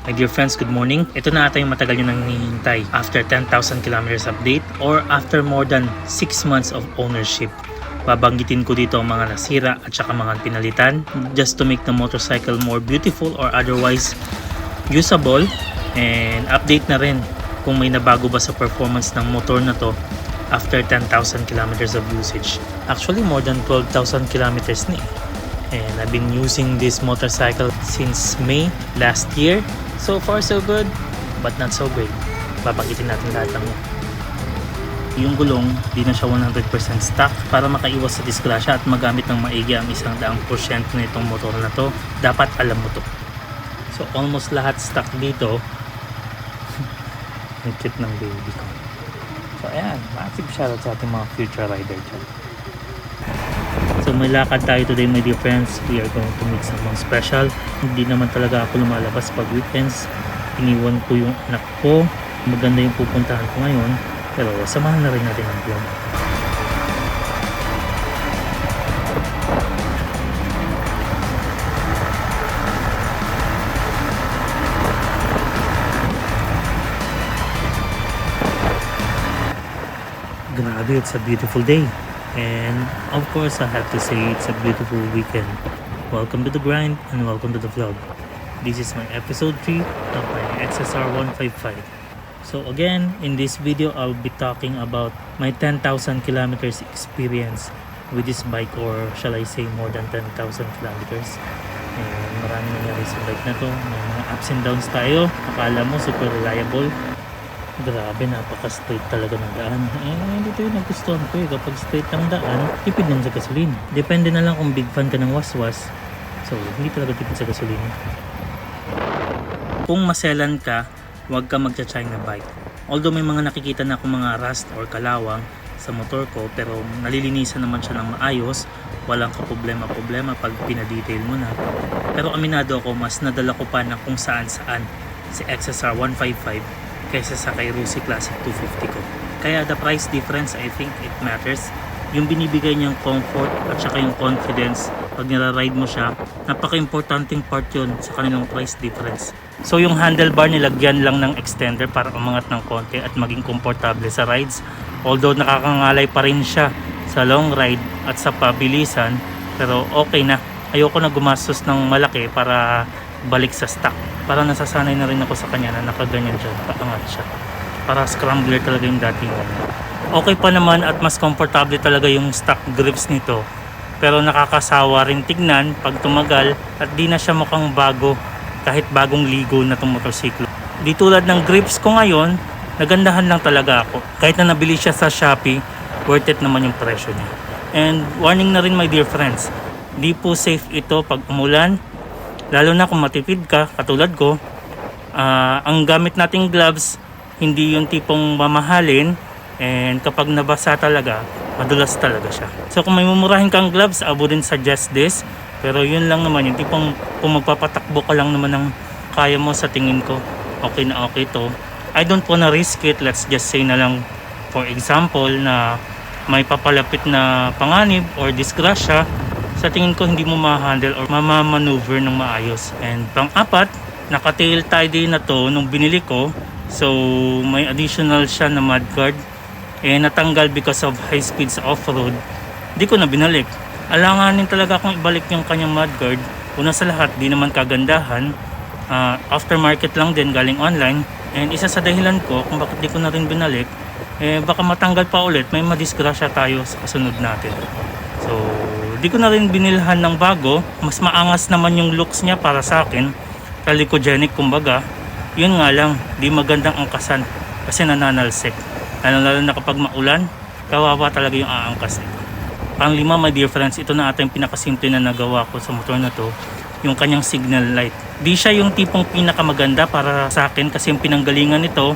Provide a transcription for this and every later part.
My dear friends, good morning. Ito na ata yung matagal nyo nang hinihintay. After 10,000 kilometers update or after more than 6 months of ownership. Babanggitin ko dito ang mga nasira at saka mga pinalitan just to make the motorcycle more beautiful or otherwise usable. And update na rin kung may nabago ba sa performance ng motor na to after 10,000 kilometers of usage. Actually, more than 12,000 kilometers na eh. And I've been using this motorcycle since May last year. So far so good, but not so great. Babanggitin natin lahat ng yan. Yung gulong, di na siya 100% stock. Para makaiwas sa disgrasya at magamit ng maigi ang 100% na itong motor na to, dapat alam mo to. So almost lahat stock dito. Ang cute ng baby ko. So ayan, massive shoutout sa ating mga future rider dyan. So may lakad tayo today my dear friends. We are going to meet someone special. Hindi naman talaga ako lumalabas pag weekends. Iniwan ko yung anak ko. Maganda yung pupuntahan ko ngayon. Pero samahan na rin natin ang vlog. Grabe, it's a beautiful day. And of course, I have to say it's a beautiful weekend. Welcome to the grind and welcome to the vlog. This is my episode 3 of my XSR 155. So again, in this video, I'll be talking about my 10,000 kilometers experience with this bike, or shall I say more than 10,000 kilometers. And maraming nangyari sa bike na to. May mga ups and downs tayo. Akala mo super reliable. Grabe, napaka-straight talaga ng daan. Dito yung nagustuhan ko eh. Kapag straight ang daan, tipid din sa gasolina. Depende na lang kung big fan ka ng waswas. So, hindi talaga tipid sa gasolina. Kung maselan ka, huwag ka magcha-China bike. Although may mga nakikita na akong mga rust or kalawang sa motor ko, pero nalilinisan naman siya ng maayos. Walang kaproblema-problema pag pinadetail mo na. Pero aminado ako, mas nadala ko pa na kung saan-saan si XSR 155 kaysa sa kay Rusi Classic 250 ko. Kaya the price difference, I think it matters. Yung binibigay niyang comfort at saka yung confidence pag nira-ride mo siya, napaka-importanting part yun sa kanilang price difference. So yung handlebar nilagyan lang ng extender para umangat ng konti at maging komportable sa rides. Although nakakangalay pa rin siya sa long ride at sa pabilisan, pero okay na. Ayoko na gumastos ng malaki para balik sa stock. Parang nasasanay na rin ako sa kanya na nakaganyan siya, nakaangat siya. Para scrambler talaga yung dating. Okay pa naman at mas komportable talaga yung stock grips nito. Pero nakakasawa rin tignan pag tumagal at di na siya mukhang bago kahit bagong ligo na itong motorsiklo. Di tulad ng grips ko ngayon, nagandahan lang talaga ako. Kahit na nabili siya sa Shopee, worth it naman yung presyo niya. And warning na rin my dear friends, di po safe ito pag umulan. Lalo na kung matipid ka, katulad ko, ang gamit nating gloves, hindi yung tipong mamahalin, and kapag nabasa talaga, madulas talaga siya. So kung may mumurahin kang gloves, I wouldn't suggest this. Pero yun lang naman, yung tipong kung magpapatakbo ka lang naman ng kaya mo sa tingin ko, okay na okay to. I don't wanna risk it, let's just say na lang, for example, na may papalapit na panganib or disgrasya, sa tingin ko hindi mo ma-handle or mamamaneuver ng maayos. And pang-apat, naka-tail tie din na to nung binili ko. So may additional siya na mudguard. Natanggal because of high speeds off-road. Di ko na binalik. Alanganin talaga akong ibalik yung kanyang mudguard. Una sa lahat, di naman kagandahan. Aftermarket lang din, galing online. And isa sa dahilan ko kung bakit di ko na rin binalik, baka matanggal pa ulit, may madisgrasya tayo sa kasunod natin. So di ko na rin binilhan ng bago. Mas maangas naman yung looks niya para sa akin. Talikogenic kumbaga. Yun nga lang, di magandang angkasan kasi nananalsik. Lalo na kapag maulan, kawawa talaga yung aangkas nito. Pang-lima my dear friends, ito na ata yung pinakasimple na nagawa ko sa motor na to, yung kanyang signal light. Di siya yung tipong pinakamaganda para sa akin kasi yung pinanggalingan nito,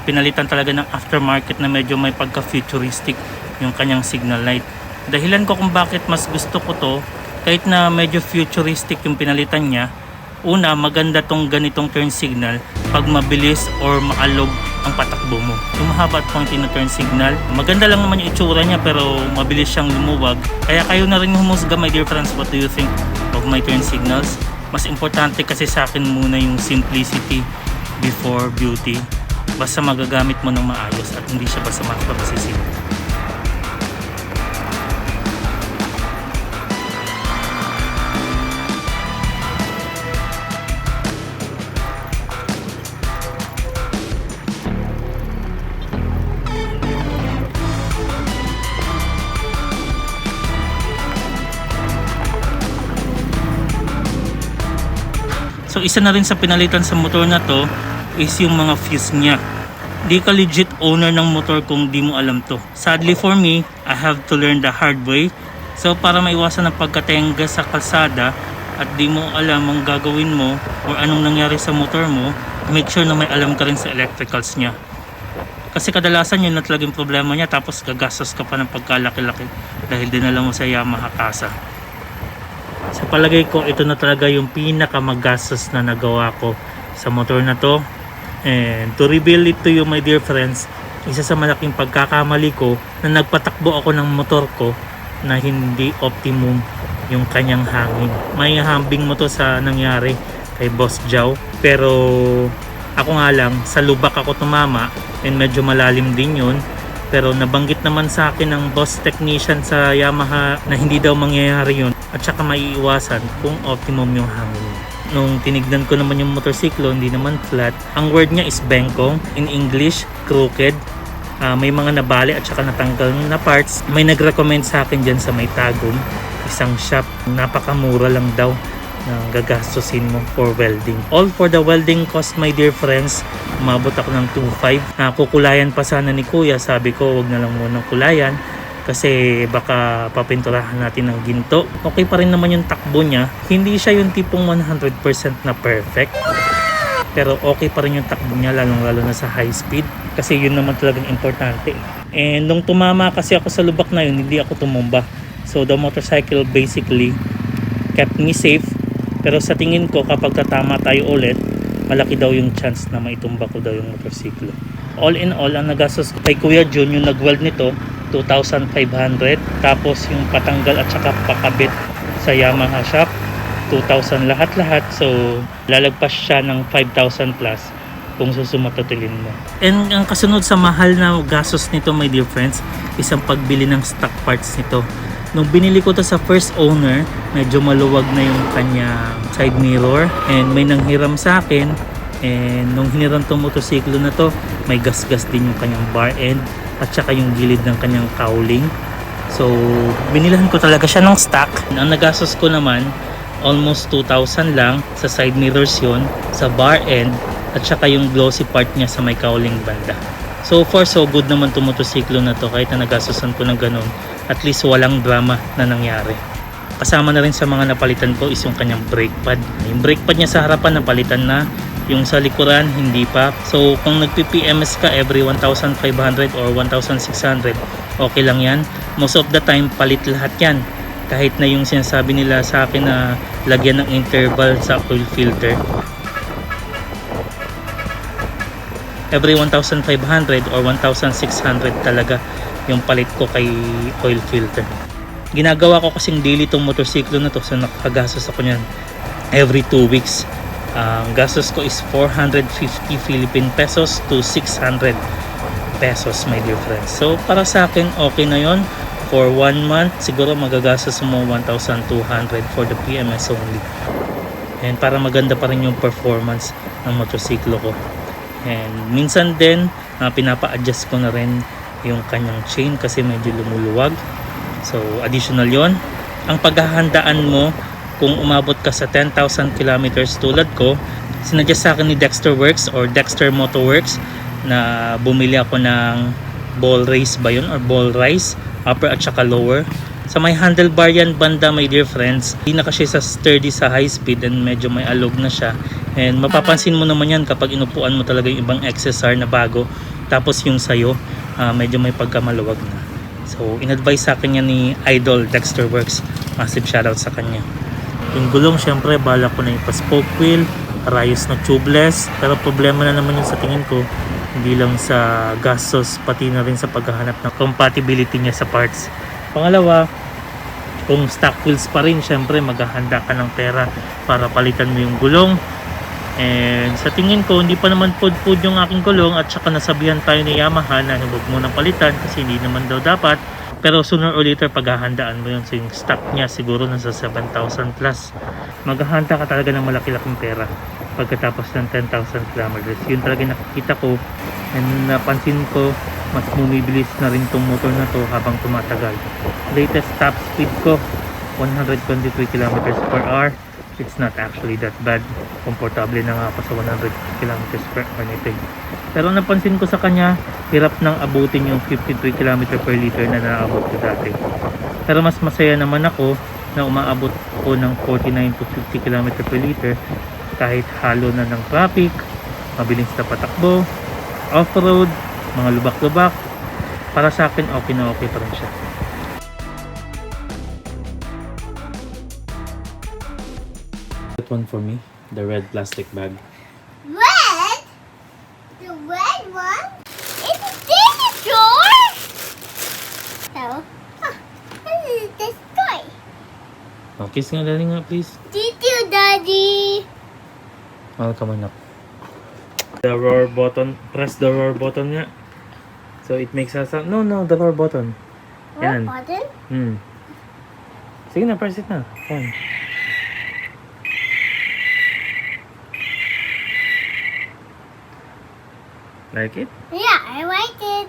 pinalitan talaga ng aftermarket na medyo may pagka-futuristic yung kanyang signal light. Dahilan ko kung bakit mas gusto ko to, kahit na medyo futuristic yung pinalitan niya. Una, maganda tong ganitong turn signal pag mabilis or maalog ang patakbo mo. Yung mahaba at pointy na turn signal, maganda lang naman yung itsura niya pero mabilis siyang lumuwag. Kaya kayo na rin humusga my dear friends, what do you think of my turn signals? Mas importante kasi sa akin muna yung simplicity before beauty. Basta magagamit mo ng maayos at hindi siya basta masisisimple. So isa na rin sa pinalitan sa motor na to is yung mga fuse niya. Di ka legit owner ng motor kung di mo alam to. Sadly for me, I have to learn the hard way. So para maiwasan ang pagkatenga sa kalsada at di mo alam ang gagawin mo or anong nangyari sa motor mo, make sure na may alam ka rin sa electricals niya. Kasi kadalasan yun na talagang problema niya, tapos gagastos ka pa ng pagkalaki-laki dahil dinala mo sa Yamaha kasa. Sa palagay ko, ito na talaga yung pinakamagastos na nagawa ko sa motor na to. And to reveal it to you, my dear friends, isa sa malaking pagkakamali ko na nagpatakbo ako ng motor ko na hindi optimum yung kanyang hangin. May hambing mo to sa nangyari kay Boss Jow, pero ako nga lang, sa lubak ako tumama and medyo malalim din yun. Pero nabanggit naman sa akin ng boss technician sa Yamaha na hindi daw mangyayari yun at saka maiiwasan kung optimum yung hangin. Nung tinignan ko naman yung motorsiklo, hindi naman flat. Ang word niya is bengkong, in English, crooked. May mga nabali at saka natanggal na parts. May nag-recommend sa akin dyan sa may Tagum, isang shop. Napakamura lang daw na gagastusin mo for welding. All for the welding cost, my dear friends, umabot ako ng 2.5. Kukulayan pa sana ni Kuya. Sabi ko, wag na lang muna kulayan kasi baka papinturahan natin ng ginto. Okay pa rin naman yung takbo niya. Hindi siya yung tipong 100% na perfect, pero okay pa rin yung takbo niya, lalong-lalo na sa high speed. Kasi yun naman talagang importante. And nung tumama kasi ako sa lubak na yun, hindi ako tumumba. So the motorcycle basically kept me safe. Pero sa tingin ko, kapag tatama tayo ulit, malaki daw yung chance na maitumba ko daw yung motorsiklo. All in all, ang nagastos ko kay Kuya Jun, yung nag-weld nito, 2,500. Tapos yung patanggal at saka pakabit sa Yamaha shop, 2,000 lahat-lahat. So lalagpas siya ng 5,000 plus kung susumatotilin mo. And ang kasunod sa mahal na gastos nito, my dear friends, isang pagbili ng stock parts nito. Nung binili ko to sa first owner, medyo maluwag na yung kanyang side mirror and may nanghiram sa akin. And nung hiniram tong motorsiklo na to, may gasgas din yung kanyang bar end at saka yung gilid ng kanyang cowling. So binilahan ko talaga siya ng stock. Ang nagastos ko naman, almost 2,000 lang sa side mirrors yon, sa bar end at saka yung glossy part niya sa may cowling banda. So far so good naman itong motorsiklo na to, kahit na nagastusan ko ng ganun. At least walang drama na nangyari. Kasama na rin sa mga napalitan ko is yung kanyang brake pad. Yung brake pad niya sa harapan napalitan na, yung sa likuran hindi pa. So kung nagpi-PMS ka every 1,500 or 1,600, okay lang yan. Most of the time palit lahat yan. Kahit na yung sinasabi nila sa akin na lagyan ng interval sa oil filter, every 1,500 or 1,600 talaga yung palit ko kay oil filter. Ginagawa ko kasing daily tong motorsiklo na to, so nakakagastos ako nyan every 2 weeks. Ang gastos ko is 450 Philippine pesos to 600 pesos, my dear friends. So para sa akin okay na yon. For 1 month siguro magagastos mo 1,200 for the PMS only. And para maganda pa rin yung performance ng motorsiklo ko. And minsan din pinapa-adjust ko na rin yung kanyang chain kasi medyo lumuluwag. So additional yon. Ang paghahandaan mo kung umabot ka sa 10,000 kilometers tulad ko, sinadjust sa akin ni Dexter Works or Dexter Motor Works na bumili ako ng ball race ba yun or ball rise, upper at saka lower. Sa may handlebar yan banda, my dear friends, hindi na kasi sa sturdy sa high speed and medyo may alog na siya. And mapapansin mo naman yan kapag inupuan mo talaga yung ibang XSR na bago, tapos yung sayo medyo may pagkamaluwag na. So in-advise sa akin yan ni Idol Dexter Works. Massive shoutout sa kanya. Yung gulong syempre bala ko na yung pa-spoke wheel, arayos na tubeless, pero problema na naman yung sa tingin ko, hindi lang sa gastos pati na rin sa paghahanap ng compatibility niya sa parts. Pangalawa, Kung stock wheels pa rin, syempre maghahanda ka ng pera para palitan mo yung gulong. And sa tingin ko, hindi pa naman food yung aking gulong, at saka nasabihan tayo ni Yamaha na huwag mo nang palitan kasi hindi naman daw dapat. Pero sooner or later, paghahandaan mo yun. So yung stock niya siguro nasa 7,000 plus. Maghahanda ka talaga ng malaki-laking pera pagkatapos ng 10,000 kilometers. Yun talaga nakikita ko, and napansin ko, mas bumibilis na rin tong motor na to habang tumatagal. Latest top speed ko 123 kilometers per hour. It's not actually that bad. Komportable na nga ako sa 100 kilometers per hour nito. Pero napansin ko sa kanya, hirap nang abutin yung 53 km per liter na naabot ko dati. Pero mas masaya naman ako na umaabot ko ng 49 to 50 km per liter kahit halo na ng traffic, mabilis na patakbo, off-road, mga lubak-lubak. Para sa akin, okay na okay pa rin siya. That one for me, the red plastic bag. Red? The red one? It's a dinosaur? So, this is this toy. Oh, kiss nga dali nga please. Did you, Daddy? Welcome up. The roar button, press the roar button nga. So it makes a sound. No, the roar button. What Yan. button? Sige na, press it na. Yan. Like it? Yeah, I like it.